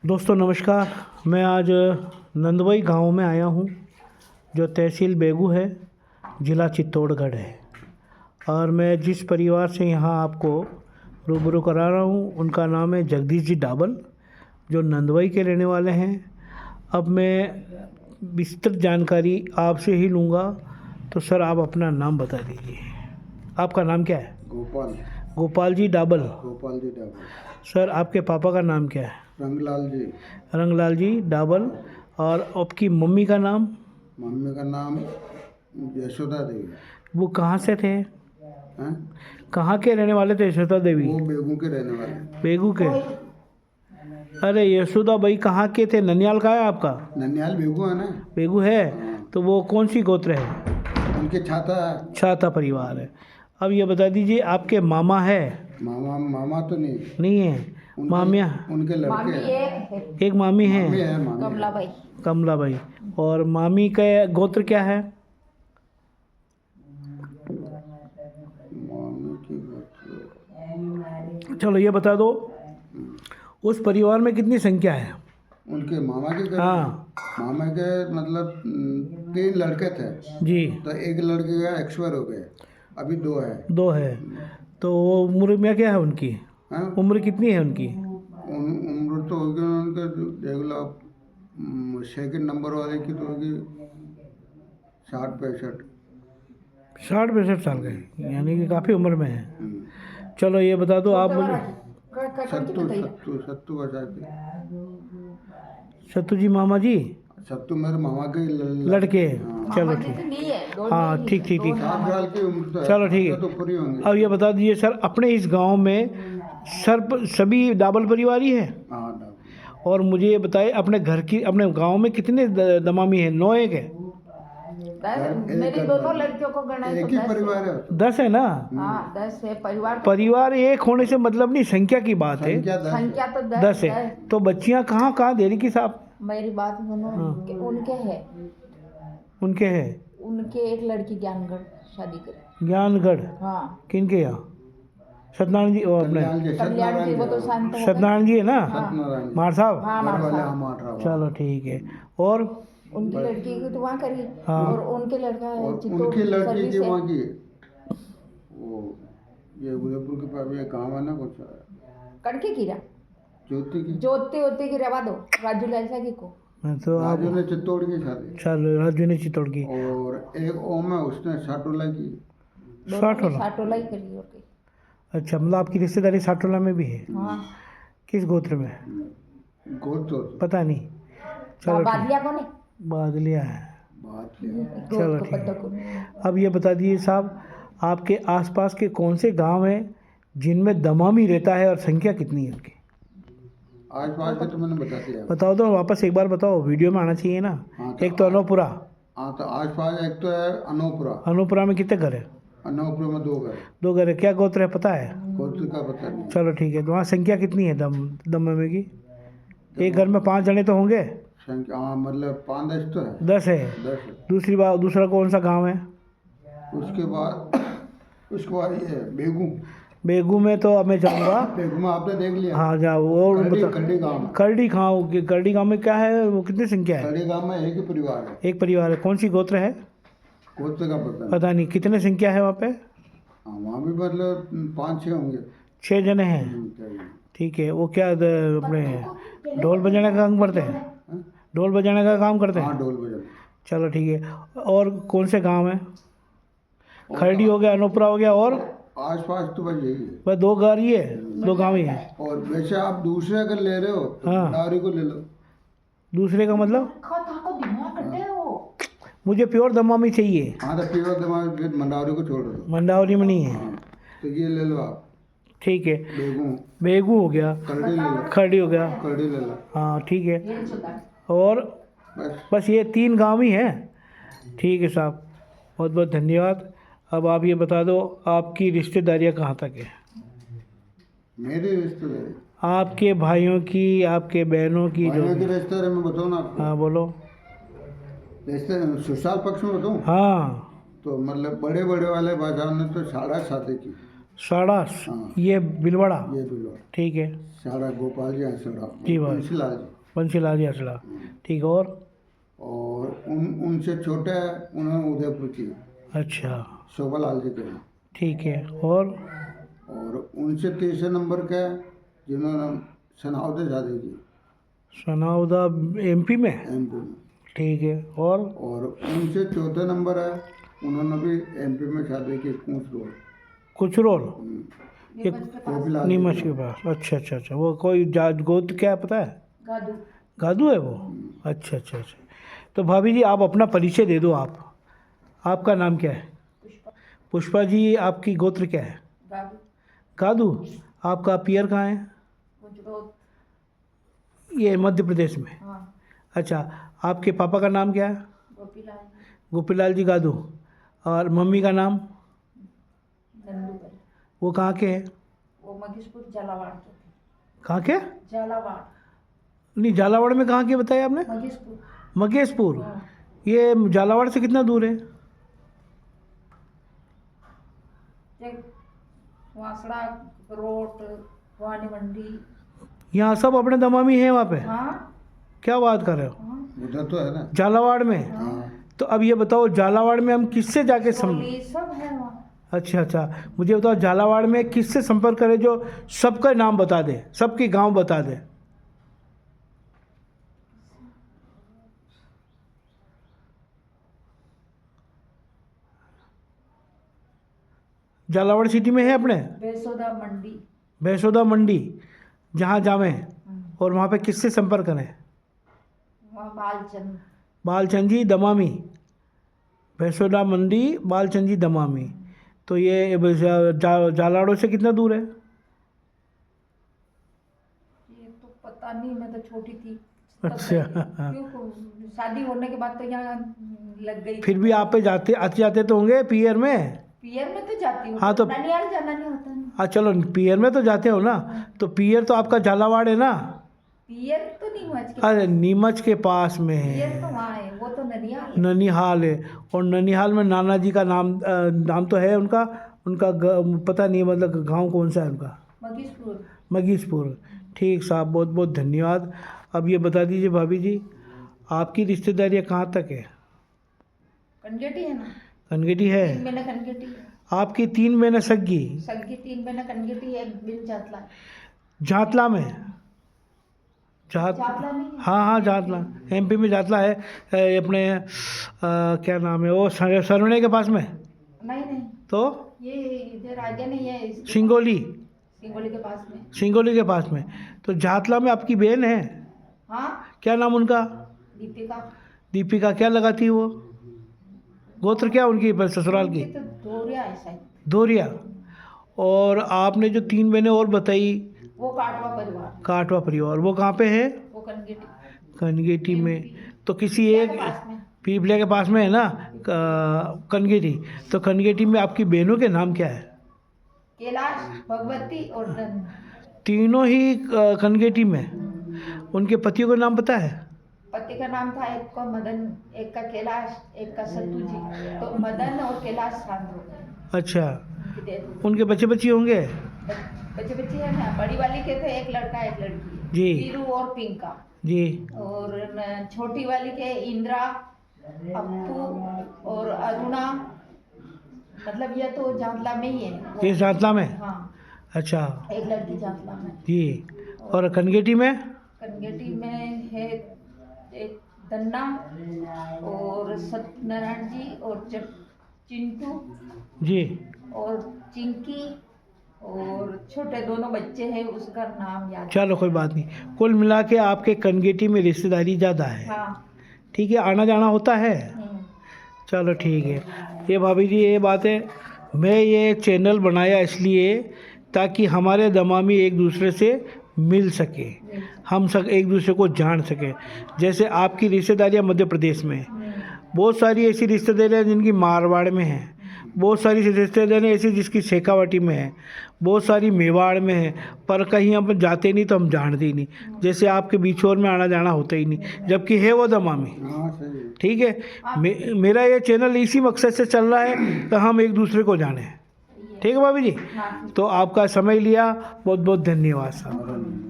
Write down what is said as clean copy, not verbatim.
दोस्तों नमस्कार। मैं आज नंदवाई गांव में आया हूं, जो तहसील बेगू है, ज़िला चित्तौड़गढ़ है। और मैं जिस परिवार से यहाँ आपको रूबरू करा रहा हूं, उनका नाम है जगदीश जी डाबल, जो नंदवाई के रहने वाले हैं। अब मैं विस्तृत जानकारी आपसे ही लूँगा, तो सर आप अपना नाम बता दीजिए। आपका नाम क्या है? गोपाल जी डाबल। सर आपके पापा का नाम क्या है? रंगलाल जी डाबल। और आपकी मम्मी का नाम? मम्मी का नाम यशोदा देवी। वो कहाँ से थे? हैं? कहाँ के रहने वाले थे यशोदा देवी? वो बेगू के रहने वाले। बेगू के? अरे यशोदा भाई कहाँ के थे? ननियाल का है आपका? ननियाल बेगू है ना। बेगू है? हाँ। तो वो कौन सी गोत्र है? उनके छाता है। छाता परिवार है। अब ये बता दीजिए, आपके मामा है? मामा तो नहीं है। मामिया? उनके लड़के हैं। एक मामी है, कमला भाई। और मामी का गोत्र क्या है? मामी की गोत्र। चलो ये बता दो, उस परिवार में कितनी संख्या है? उनके मामा के घर? हाँ। मामा के मतलब 3 लड़के थे जी। तो एक लड़के का एक्सपायर हो गए, अभी 2 है। 2 है। तो वो उम्र में क्या है उनकी? हाँ? उम्र कितनी है उनकी? उम्र तो होगी उनके, देख लो, सेकंड नंबर वाले की तो होगी 60-65। 60-65 साल का है, यानी कि काफ़ी उम्र में है। चलो ये बता दो आप मुझे। सत्तू बचा के। सत्तू जी मामा जी? सत्तू मेरे मामा के लड़के? हाँ। चलो ठीक। हाँ ठीक। 7 साल की उम्र तो है। चलो ठीक है। तो पूरी होंगी। अब ये बता दीजिए सर, अपने इस गांव में सभी डाबल परिवार ही है? हाँ, डाबल। और मुझे ये बताइए, अपने घर की, अपने गांव में कितने दमामी हैं? 9 एक है? मेरी दोनों लड़कियों को गणा एक ही परिवार है। 10 है ना? हाँ 10 है परिवार। परिवार एक होने से मतलब नहीं, संख्या की बात है। संख्या तो 10 है। तो बच्चियां कहाँ दे रही की साहब? मेरी बात सुनो। उनके है। उनके एक लड़की ज्ञानगढ़ शादी करे। ज्ञानगढ़? हाँ। किनके यहाँ? सत्यनारायण जी? वो अपने कल्याण जी, वो तो शांत हो गए। सत्यनारायण जी है ना? सत्यनारायण मार साहब? हाँ मार साहब। चलो ठीक है। और उनकी लड़की की तो वहाँ करी। हाँ। और उनके लड़का उनकी लड़की की वहाँ की वो ये उदयपुर के पास एक गाँव है ना, कुछ कड़के कीरा ज्योति की रवा दो। राजू लालसा की को तो राजू ने चित्तौड़ की शादी। चलो राजू ने चित्तौड़ की। और एक ओम है, उसने साटोला की। साटोला ही करी। और अच्छा, मतलब आपकी रिश्तेदारी साटोला में भी है? हाँ। किस गोत्र में? गोत्र पता नहीं। चलो बादलिया को नहीं, बादलिया है। चलो ठीक है। है। अब ये बता दीजिए साहब, आपके आसपास के कौन से गांव हैं जिनमें दमामी रहता है और संख्या कितनी है उनकी? आज बात के तो मैंने बता दिया। बताओ तो वापस एक बार बताओ, वीडियो में आना चाहिए ना। हाँ, एक तो अनोपुरा। हाँ तो आस पास एक तो है अनोपुरा। अनोपुरा में कितने घर है? अनोपुरा में 2 घर। 2 घर है। क्या गोत्र है पता है? गोत्र का पता नहीं। चलो ठीक है। तो वहाँ संख्या कितनी है दमामी की? एक घर में 5 जने तो होंगे? संख्या हाँ, मतलब 5-10 तो है। 10 है। 10 है। दूसरा कौन सा गांव है? उसके बाद ये बेगू। बेगू में तो अब मैं जाऊँगा। बेगू में आपने देख लिया। हाँ जाओ। और करडी गाँव। करडी गांव में क्या है? वो कितनी संख्या है? करडी गाँव में एक ही परिवार है। एक परिवार है। कौन सी गोत्र है? गोत्र का पता नहीं। कितने संख्या है वहाँ पे? हाँ वहाँ भी मतलब 5-6 होंगे। 6 जने हैं। ठीक है। वो क्या अपने ढोल बजाने का काम करते हैं? ढोल बजाने का काम करते हैं? हाँ ढोल बजाने। चलो ठीक है। और कौन से गांव है? खरडी हो गया, अनोपरा हो गया, और आस पास तो बस यही है। बस 2 गाँव ही है, 2 गाँव ही है। और वैसे आप दूसरे अगर ले रहे हो तो हाँ। मंडावरी को ले लो। दूसरे का मतलब? मुझे प्योर दमामी चाहिए। हाँ तो प्योर दिमाग फिर मंडावरी को छोड़ दो। मंडावरी में नहीं है। हाँ, तो ये ले लो आप। ठीक है। बेगू हो गया, करडी ले लो। खरडी हो गया। करडी ले लो। हाँ ठीक है। और बस ये 3 गांव ही हैं। ठीक है साहब, बहुत बहुत धन्यवाद। अब आप ये बता दो, आपकी रिश्तेदारियाँ कहाँ तक है? मेरी रिश्तेदारी आपके भाइयों की, आपके बहनों की? जो की रिश्तेदारी मैं बताऊँ ना आपको? हाँ बोलो। रिश्ते ससुराल पक्ष में बताऊँ? हाँ। तो मतलब बड़े वाले बाजार ने तो 7.5 की। साड़ास, हाँ। ये भिलवाड़ा, ये बिलवा ठीक है। साड़ा गोपाल जी हंसड़ा, जी भाई। बंसीलाल जी। बंसीलाल जी असला, ठीक है। और उनसे छोटे उन्होंने उदयपुर की अच्छा, शोभालाल जी के हैं। ठीक है। और उनसे तीसरे नंबर के जिन्होंने सनाउदे शादी की सनाउदा MP में, MP में। ठीक है। और उनसे चौथे नंबर है, उन्होंने भी MP में शादी की कुचरोल, ये गोपीलाल जी नीमच के के हैं। पास। अच्छा अच्छा अच्छा, वो कोई गोत्र क्या है पता है? गादू। गादू है वो। अच्छा अच्छा अच्छा। तो भाभी जी आप अपना परिचय दे दो। आपका नाम क्या है? पुष्पा। पुष्पा जी, आपकी गोत्र क्या है? गादू। गादू। आपका पियर कहाँ है? गुजरोत। ये मध्य प्रदेश में। हाँ। अच्छा, आपके पापा का नाम क्या है? गोपीलाल जी। गोपीलाल जी गादू। और मम्मी का नाम? नंदूकर। वो कहाँ के हैं? वो मगेशपुर झालावाड़ के थे। कहाँ के? झालावाड़। नहीं, झालावाड़ में कहाँ के बताया आपने? मगेशपुर। मगेशपुर। हाँ। ये झालावाड़ से कितना दूर है? एक वासड़ा, रोट, वानी मंडी। यहाँ सब अपने दमामी हैं वहाँ पे? हाँ। क्या बात कर रहे हो? हाँ। उधर तो है ना। झालावाड़ में? हाँ। तो अब ये बताओ, झालावाड़ में हम किससे जाके सोली सब है वहाँ। अच्छा अच्छा, मुझे बताओ झालावाड़ में किससे संपर्क करें जो सबका नाम बता दे, सबके गांव बता दे? झालावाड़ सिटी में है अपने बेसोदा मंडी। भैंसोदा मंडी, जहाँ जावें और वहाँ पे किससे संपर्क करें? वहाँ बालचंद। बालचंद जी दमामी, भैंसोदा मंडी, बालचंद जी दमामी। तो ये झालावाड़ से कितना दूर है? ये तो पता नहीं, मैं तो छोटी थी। अच्छा। क्यों, शादी होने के बाद तो यहाँ लग गई। फिर भी आप पे आते जाते तो होंगे पियर में? पियर में तो जाती हूँ। हाँ, तो ननियाल जाना नहीं होता ना। हाँ चलो, पियर में तो जाते हो ना। तो पियर तो आपका झालावाड़ है ना? पियर तो नीमच के। अरे नीमच के पास में पियर तो है, वहाँ है, वो तो ननियाल है। ननिहाल है। और ननिहाल में नाना जी का नाम तो है उनका। पता नहीं मतलब गांव कौन सा है उनका? मगेशपुर। मगीसपुर। ठीक साहब, बहुत बहुत धन्यवाद। अब ये बता दीजिए भाभी जी, आपकी रिश्तेदारियाँ कहाँ तक है? कनगेटी है ना। कनगेटी है? 3 महीना कनगेटी है। आपकी 3 महीने सग्गी सगी 3 महीना कनगेटी है, एक बिन जातला। जातला में? जातला नहीं है। हाँ हाँ, जातला MP में जातला है। अपने क्या नाम है वो, सरवणे के पास में? नहीं नहीं, तो ये इधर आगे नहीं है, सिंगोली, सिंगोली के पास में। सिंगोली के पास में। तो जातला में आपकी बहन है, हाँ। क्या नाम उनका? दीपिका। दीपिका। क्या लगाती है वो? गोत्र क्या उनकी ससुराल की? उनकी तो दोरिया है शायद। दोरिया। और आपने जो 3 बहनें और बताई, वो काटवा परिवार। काटवा परिवार, वो कहाँ पे है? वो कनगेटी। कनगेटी में। तो किसी पीपलिया एक के पास में। पीपलिया के पास में है ना कनगेटी? तो कनगेटी में आपकी बहनों के नाम क्या है? कैलाश, भगवती और नंद। तीनों ही कनगेटी में। उनके पतियों का नाम पता है? पति का नाम था, एक का मदन, एक का कैलाश, एक का सत्तू जी। तो मदन और कैलाश शांत हो गए। अच्छा, उनकी death हो उनके बच्चे बच्ची होंगे? गई। बच्चे बच्चे है ना, बड़ी वाली के थे एक लड़का एक लड़की। जी। वीरू और पिंका। जी। और छोटी वाली के इंदिरा, अप्पू और अरुणा। मतलब ये तो जातला में ही है वो। ये जातला में? हाँ। अच्छा एक लड़की जातला में। जी। और कनगेटी में? कनगेटी में है एक दन्ना और सत्यनारायण जी और चिंटू जी। और चिंकी और छोटे दोनों बच्चे हैं, उसका नाम याद। चलो कोई बात नहीं, कुल मिला के आपके कनगेटी में रिश्तेदारी ज़्यादा है। हाँ। ठीक है, आना जाना होता है? चलो ठीक है। ये भाभी जी, ये बात है, मैं ये चैनल बनाया इसलिए ताकि हमारे दमामी एक दूसरे से मिल सके, हम सब एक दूसरे को जान सकें। जैसे आपकी रिश्तेदारियाँ मध्य प्रदेश में हैं, बहुत सारी ऐसी रिश्तेदारियाँ जिनकी मारवाड़ में हैं, बहुत सारी रिश्तेदारियाँ ऐसी जिसकी शेखावाटी में है, बहुत सारी मेवाड़ में है, पर कहीं हम जाते नहीं तो हम जानते ही नहीं। जैसे आपके बिछोर में आना जाना होता ही नहीं, जबकि है वो दमामी। हाँ सही है। ठीक है, मेरा ये चैनल इसी मकसद से चल रहा है कि हम एक दूसरे को जानें। ठीक है भाभी जी। हाँ। तो आपका समय लिया, बहुत बहुत धन्यवाद साहब।